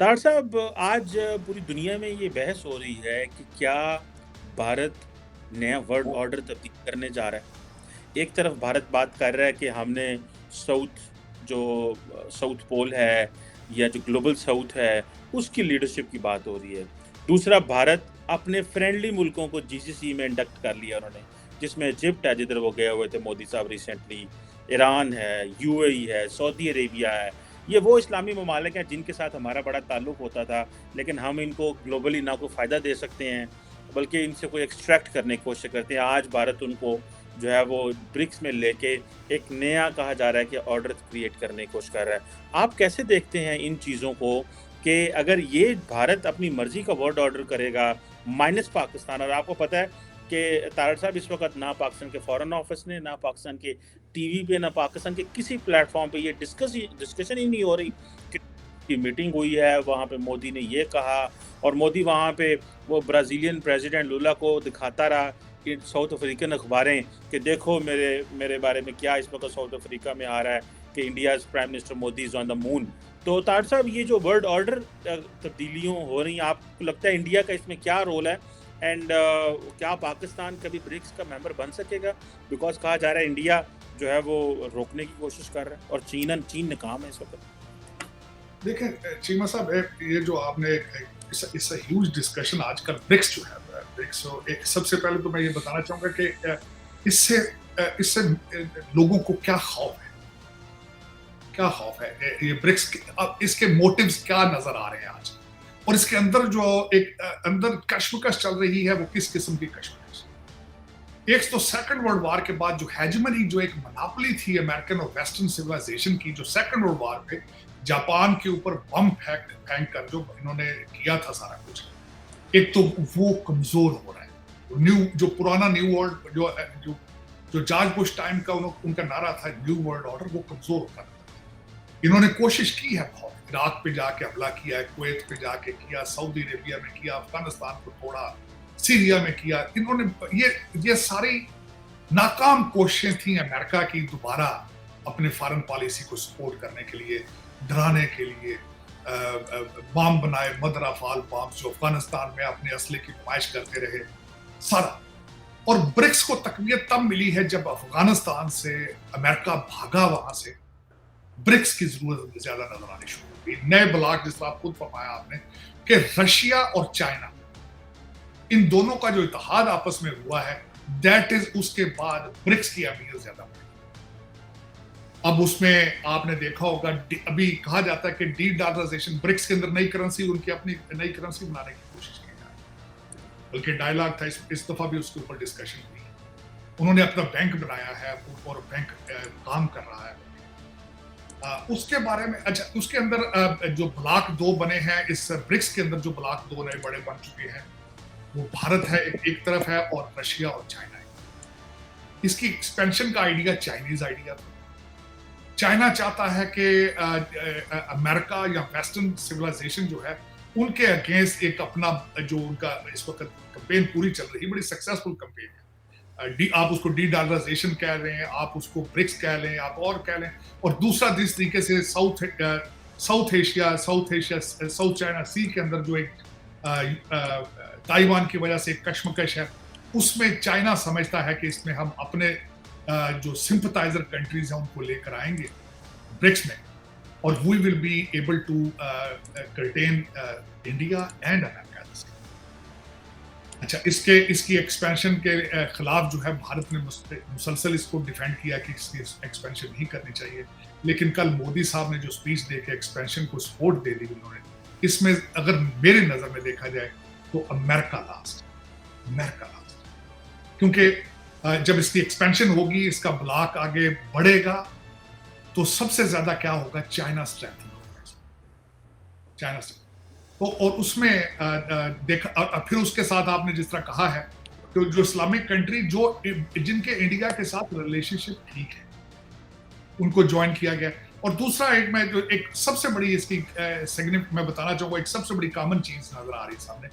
तार साहब, आज पूरी दुनिया में ये बहस हो रही है कि क्या भारत नया वर्ल्ड ऑर्डर तब्दील करने जा रहा है। एक तरफ भारत बात कर रहा है कि हमने साउथ जो साउथ पोल है या जो ग्लोबल साउथ है, उसकी लीडरशिप की बात हो रही है। दूसरा, भारत अपने फ्रेंडली मुल्कों को जीसीसी में इंडक्ट कर लिया उन्होंने, जिसमें इजिप्ट है, जिधर वो गए हुए थे मोदी साहब रिसेंटली, ईरान है, यूएई है, सऊदी अरेबिया है। ये वो इस्लामी ममालिक हैं जिनके साथ हमारा बड़ा ताल्लुक होता था, लेकिन हम इनको ग्लोबली ना कोई फ़ायदा दे सकते हैं, बल्कि इनसे कोई एक्सट्रैक्ट करने की कोशिश करते हैं। आज भारत उनको जो है वो ब्रिक्स में लेके एक नया कहा जा रहा है कि ऑर्डर क्रिएट करने की कोशिश कर रहा है। आप कैसे देखते हैं इन चीज़ों को कि अगर ये भारत अपनी मर्ज़ी का वर्ल्ड ऑर्डर करेगा माइनस पाकिस्तान, और आपको पता है कि तारड़ साहब इस वक़्त ना पाकिस्तान के फ़ॉरेन ऑफ़िस ने, ना पाकिस्तान के टीवी पे, ना पाकिस्तान के किसी प्लेटफ़ॉर्म पे ये डिस्कशन ही नहीं हो रही कि मीटिंग हुई है, वहाँ पे मोदी ने ये कहा, और मोदी वहाँ पे वो ब्राज़ीलियन प्रेसिडेंट लुला को दिखाता रहा कि साउथ अफ्रीकन अखबारें कि देखो मेरे मेरे बारे में क्या इस वक़्त साउथ अफ्रीका में आ रहा है कि India's prime minister Modi is on the moon. तो तार साहब, ये जो वर्ल्ड ऑर्डर तब्दीलियों हो रही हैं, आपको लगता है इंडिया का इसमें क्या रोल है? एंड क्या पाकिस्तान कभी ब्रिक्स का मेंबर बन सकेगा? बिकॉज़ कहा जा रहा है इंडिया जो है वो रोकने की कोशिश कर रहा है, और चीन नाकाम है इस वक़्त। देखें चीमा साहब, ये जो आपने इट्स ह्यूज डिस्कशन आजकल ब्रिक्स जो है, ब्रिक्स सबसे पहले तो मैं ये बताना चाहूंगा कि इससे इससे लोगों को क्या खौफ है, क्या खौफ है ये ब्रिक्स अब इसके मोटिव्स क्या नजर आ रहे हैं आज, और इसके अंदर जो एक अंदर कश्मकश चल रही है वो किस किस्म की कश्मकश। एक तो सेकंड वर्ल्ड वॉर के बाद जो हेजमनी, जो एक मोनोपोली थी अमेरिकन और वेस्टर्न सिविलाइजेशन की, जो सेकंड वर्ल्ड वॉर पे जापान के ऊपर बम फेंक कर जो इन्होंने किया था सारा कुछ, एक तो वो कमजोर हो रहा है। न्यू जो पुराना न्यू वर्ल्ड जो जो जॉर्ज बुश टाइम का उनका नारा था न्यू वर्ल्ड ऑर्डर, वो कमजोर होता था। इन्होंने कोशिश की है बहुत, इराक पे जाके हमला किया है, कुवैत पे जाके किया, सऊदी अरेबिया में किया, अफगानिस्तान को तोड़ा, सीरिया में किया। इन्होंने ये सारी नाकाम कोशिशें थी अमेरिका की दोबारा अपने फॉरेन पॉलिसी को सपोर्ट करने के लिए, डराने के लिए। बम बनाए, मदर ऑफ ऑल बम्स, जो अफगानिस्तान में अपने असले की नुमाइश करते रहे सारा। और ब्रिक्स को तकवीत तब मिली है जब अफगानिस्तान से अमेरिका भागा, वहां से ब्रिक्स की जरूरत ज्यादा नजर आनी शुरू हुई। नए ब्लॉक, जिस तरह आप खुद फरमाया आपने कि रशिया और चाइना, इन दोनों का जो इत्तेहाद आपस में हुआ है, दैट इज उसके बाद ब्रिक्स की अहमियत ज्यादा बढ़ी। अब उसमें आपने देखा होगा, अभी कहा जाता है कि डी डॉलराइजेशन, ब्रिक्स के अंदर नई करेंसी, उनकी अपनी नई करेंसी बनाने की कोशिश की जा रही है, बल्कि डायलॉग था, इस दफा भी उसके ऊपर डिस्कशन हुई। उन्होंने अपना बैंक बनाया है और बैंक काम कर रहा है। उसके बारे में अच्छा, उसके अंदर जो ब्लॉक दो बने हैं, इस ब्रिक्स के अंदर जो ब्लॉक दो नए बड़े बन चुके हैं, वो भारत है एक तरफ है, और रशिया और चाइना है। इसकी एक्सपेंशन का आइडिया चाइनीज आइडिया था। चाइना चाहता है कि अमेरिका या वेस्टर्न सिविलाइजेशन जो है, उनके अगेंस्ट एक अपना, जो उनका इस वक्त कैंपेन पूरी चल रही है, बड़ी सक्सेसफुल कैंपेन है। आप उसको डी डॉलराइजेशन कह रहे हैं, आप उसको ब्रिक्स कह लें, आप और कह लें। और दूसरा, जिस तरीके से साउथ एशिया साउथ चाइना सी के अंदर जो एक ताइवान की वजह से एक कश्मकश है, उसमें चाइना समझता है कि इसमें हम अपने जो सिंपथाइजर कंट्रीज हैं उनको लेकर आएंगे ब्रिक्स में, और we will be able to contain India and America. अच्छा, इसकी एक्सपेंशन के खिलाफ जो है भारत ने मुसलसल इसको डिफेंड किया कि इसकी एक्सपेंशन नहीं करनी चाहिए। लेकिन कल मोदी साहब ने जो स्पीच दे के एक्सपेंशन को सपोर्ट दे दी उन्होंने, इसमें अगर मेरे नजर में देखा जाए तो अमेरिका लास्ट, क्योंकि जब इसकी एक्सपेंशन होगी, इसका ब्लॉक आगे बढ़ेगा, तो सबसे ज्यादा क्या होगा, चाइना स्ट्रेंथ होगा, चाइना स्ट्रेंथ। तो और उसमें देखा, फिर उसके साथ आपने जिस तरह कहा है, तो जो इस्लामिक कंट्री जो जिनके इंडिया के साथ रिलेशनशिप ठीक है, उनको ज्वाइन किया गया। और दूसरा, एक सबसे बड़ी इसकी मैं बताना चाहूंगा, एक सबसे बड़ी कॉमन चीज नजर आ रही है सामने,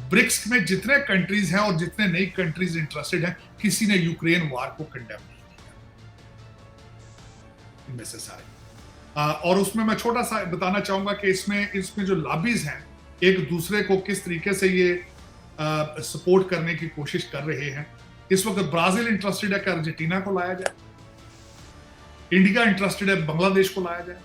ब्रिक्स में जितने कंट्रीज हैं और जितने नई कंट्रीज इंटरेस्टेड हैं, किसी ने यूक्रेन वार को कंडेम नहीं किया, इनमें से सारे। और उसमें मैं छोटा सा बताना चाहूंगा कि इसमें इसमें जो लॉबीज हैं एक दूसरे को किस तरीके से ये सपोर्ट करने की कोशिश कर रहे हैं। इस वक्त ब्राजील इंटरेस्टेड है कि अर्जेंटीना को लाया जाए, इंडिया इंटरेस्टेड है बांग्लादेश को लाया जाए,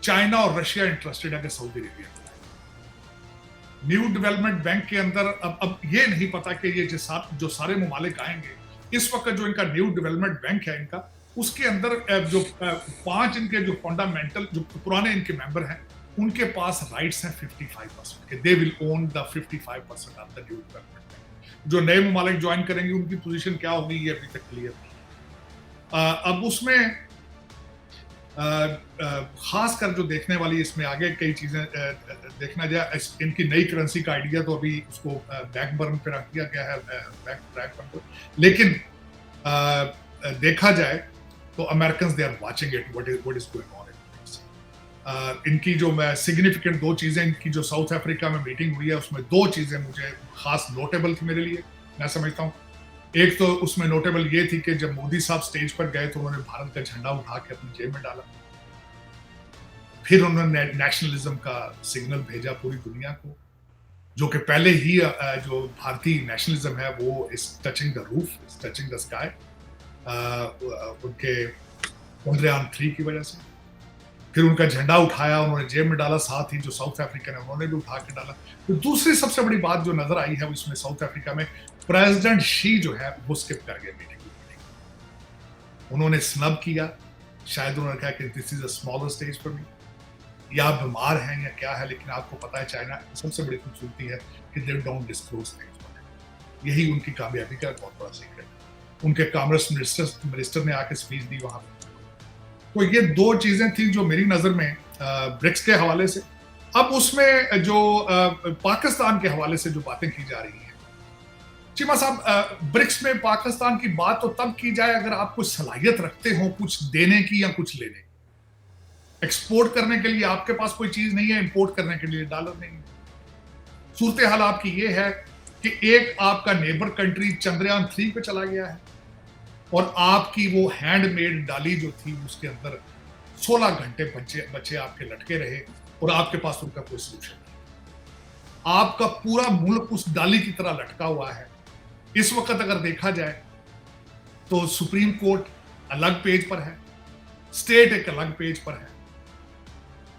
चाइना और रशिया इंटरेस्टेड है कि सऊदी अरेबिया को लाया जाए। न्यू डेवलपमेंट बैंक के अंदर अब ये नहीं पता कि ये जो सारे ममालिक आएंगे, इस वक्त जो इनका न्यू डेवलपमेंट बैंक है इनका, उसके अंदर जो 5 इनके जो फंडामेंटल जो पुराने इनके मेंबर हैं उनके पास राइट्स हैं 55% के, they will own the 55% of the new development bank. जो नए ममालिक ज्वाइन करेंगे उनकी पोजीशन क्या होगी ये अभी तक क्लियर नहीं। अब उसमें खास कर जो देखने वाली इसमें आगे कई चीजें देखना जाए, इनकी नई करेंसी का आइडिया तो अभी उसको बैक बर्न पे रख दिया गया है, बैक ट्रैक पर, लेकिन देखा जाए तो American they are watching it what is going on in. इनकी जो सिग्निफिकेंट 2 चीजें, इनकी जो साउथ अफ्रीका में मीटिंग हुई है उसमें 2 चीजें मुझे खास नोटेबल थी मेरे लिए, मैं समझता हूँ। एक तो उसमें नोटेबल ये थी कि जब मोदी साहब स्टेज पर गए तो उन्होंने भारत का झंडा उठा के अपनी जेब में डाला, फिर उन्होंने नेशनलिज्म का सिग्नल भेजा पूरी दुनिया को, जो कि पहले ही जो भारतीय नेशनलिज्म है वो is touching the roof, is touching the sky, उनके चंद्रयान 3 की वजह से। फिर उनका झंडा उठाया, उन्होंने जेब में डाला, साथ ही जो साउथ अफ्रीका है उन्होंने भी उठा के डाला। तो दूसरी सबसे बड़ी बात जो नजर आई है उसमें साउथ अफ्रीका में प्रेसिडेंट शी जो है वो स्किप कर गए मीटिंग। उन्होंने स्नब किया, शायद उन्होंने कहा कि this is a smaller stage for me, या बीमार हैं या क्या है, लेकिन आपको पता है चाइना सबसे बड़ी खूबसूरती है कि दे डोंट डिस्क्लोज थिंग्स। यही उनकी कामयाबी का बहुत बड़ा सीक्रेट। उनके कॉमर्स मिनिस्टर ने आके स्पीच दी वहां पर। तो ये 2 चीजें थी जो मेरी नजर में ब्रिक्स के हवाले से। अब उसमें जो पाकिस्तान के हवाले से जो बातें की जा रही हैं, चीमा साहब, ब्रिक्स में पाकिस्तान की बात तो तब की जाए अगर आप कुछ सलाहियत रखते हो कुछ देने की या कुछ लेने की। एक्सपोर्ट करने के लिए आपके पास कोई चीज नहीं है, इंपोर्ट करने के लिए डॉलर नहीं है। सूरत हाल आपकी ये है कि एक आपका नेबर कंट्री चंद्रयान 3 पे चला गया है और आपकी वो हैंडमेड डाली जो थी उसके अंदर 16 घंटे बच्चे आपके लटके रहे और आपके पास उनका कोई सोल्यूशन नहीं। आपका पूरा मुल्क उस डाली की तरह लटका हुआ है। इस वक्त अगर देखा जाए तो सुप्रीम कोर्ट अलग पेज पर है, स्टेट एक अलग पेज पर है,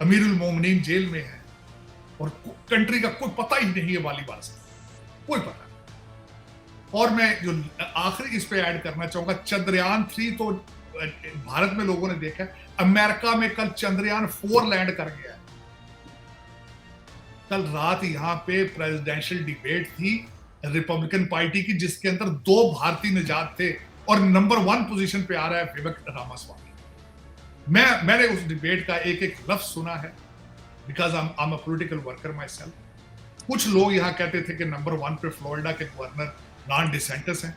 अमीरुल मोमिनीन जेल में है और कंट्री का कोई पता ही नहीं है वाली बात से, कोई पता नहीं। और मैं जो आखिरी इस पे ऐड करना चाहूंगा, चंद्रयान 3 तो भारत में लोगों ने देखा, अमेरिका में कल चंद्रयान 4 लैंड कर गया है। कल रात यहां पे प्रेसिडेंशियल डिबेट थी रिपब्लिकन पार्टी की, जिसके अंदर 2 भारतीय निजात थे और नंबर 1 पोजीशन पे आ रहा है विवेक रामास्वामी। मैंने उस डिबेट का एक एक लफ्ज सुना है, because I am a political worker my self. कुछ लोग यहाँ कहते थे कि नंबर 1 पे फ्लोरिडा के गवर्नर नॉन डिसेंटस हैं,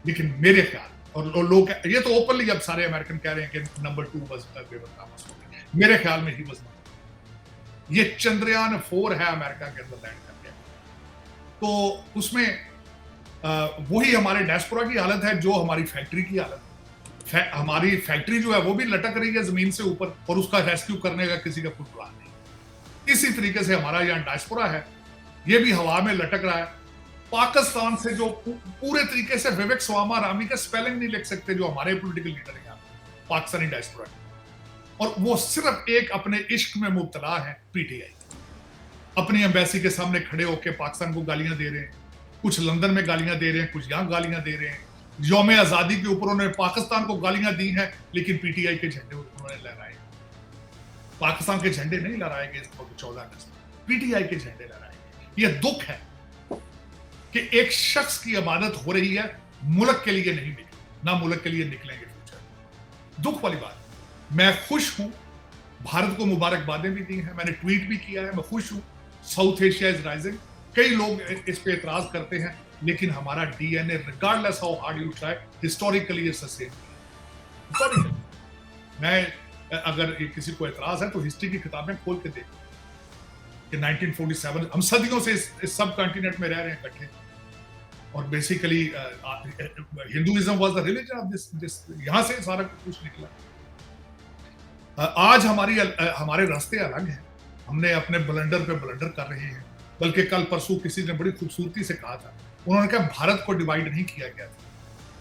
लेकिन मेरे ख्याल, और लोग ये तो ओपनली अब सारे अमेरिकन कह रहे हैं कि नंबर 2 वाज विवेक रामास्वामी, मेरे ख्याल में ही वाज नंबर। ये चंद्रयान 4 है अमेरिका के अंदर लैंड कर गया, तो उसमें वही हमारे डायस्पोरा की हालत है जो हमारी फैक्ट्री की हालत है। हमारी फैक्ट्री जो है वो भी लटक रही है जमीन से ऊपर और उसका रेस्क्यू करने का किसी का कोई प्लान नहीं। इसी तरीके से हमारा यहाँ डायस्पोरा है, ये भी हवा में लटक रहा है। पाकिस्तान से जो पूरे तरीके से विवेक स्वामा रामी का स्पेलिंग नहीं लिख सकते जो हमारे पॉलिटिकल लीडर हैं पाकिस्तानी डायस्पोरा, और वो सिर्फ एक अपने इश्क में मुब्तला है पीटीआई। अपनी एम्बेसी के सामने खड़े होकर पाकिस्तान को गालियां दे रहे हैं, कुछ लंदन में गालियां दे रहे हैं, कुछ यहाँ गालियां दे रहे हैं। यौम आजादी के ऊपर उन्होंने पाकिस्तान को गालियां दी हैं, लेकिन पीटीआई के झंडे उन्होंने लहराए। पाकिस्तान के झंडे नहीं लहराए गए 14 अगस्त, पीटीआई के झंडे लहराए गए। यह दुख है कि एक शख्स की इबादत हो रही है, मुल्क के लिए नहीं निकले, ना मुल्क के लिए निकलेंगे फ्यूचर। दुख वाली बात। मैं खुश हूं, भारत को मुबारकबादें भी दी हैं, मैंने ट्वीट भी किया है, मैं खुश हूं, साउथ एशिया इज राइजिंग। कई लोग इस पे एतराज करते हैं, लेकिन हमारा DNA regardless how hard you try historically is the same. मैं अगर किसी को एतराज है तो हिस्ट्री की किताबें खोल के देखो कि 1947 हम सदियों से इस सब कॉन्टिनेंट में रह रहे हैं इकट्ठे, और basically Hinduism was the religion of this, यहां से सारा कुछ निकला। आज हमारे रास्ते अलग हैं। हमने अपने ब्लंडर पे ब्लंडर कर रहे हैं। बल्कि कल परसों किसी ने बड़ी खूबसूरती से कहा था, उन्होंने कहा भारत को डिवाइड नहीं किया गया था,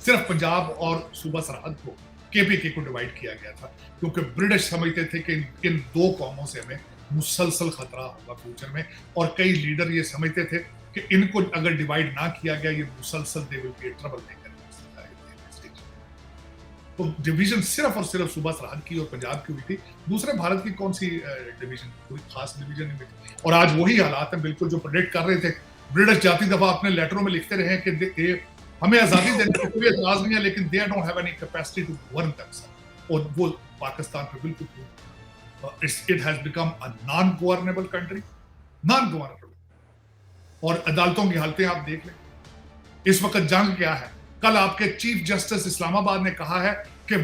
सिर्फ पंजाब और सूबा सरहद को, केपीके को डिवाइड किया गया था, क्योंकि ब्रिटिश समझते थे कि इन दो कौमों से हमें मुसलसल खतरा होगा फ्यूचर में। और कई लीडर ये समझते थे कि इनको अगर डिवाइड ना किया गया, ये मुसलसल they will be trouble maker. तो डिवीजन सिर्फ और सिर्फ सूबा सरहद की और पंजाब की हुई थी। दूसरे भारत की कौन सी डिवीजन, कोई खास डिवीजन नहीं हुई। और आज वही हालात हैं बिल्कुल जो प्रेडिक्ट कर रहे थे। ब्रिटिश जाती दफा अपने लेटरों में लिखते रहे कि हमें आजादी देने की कोई एतराज नहीं है, लेकिन they don't have any capacity to govern themselves. और वो पाकिस्तान पे बिल्कुल it has become a non governable country, non governable. और अदालतों की हालतें आप देख लें। इस वक्त जंग क्या है? कल आपके चीफ जस्टिस इस्लामाबाद ने कहा है कि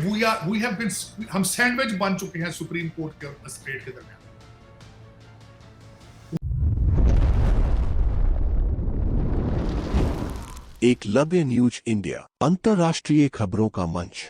हम सैंडविच बन चुके हैं सुप्रीम कोर्ट के और स्टेट के दरमियान। एकलव्य न्यूज इंडिया, अंतर्राष्ट्रीय खबरों का मंच।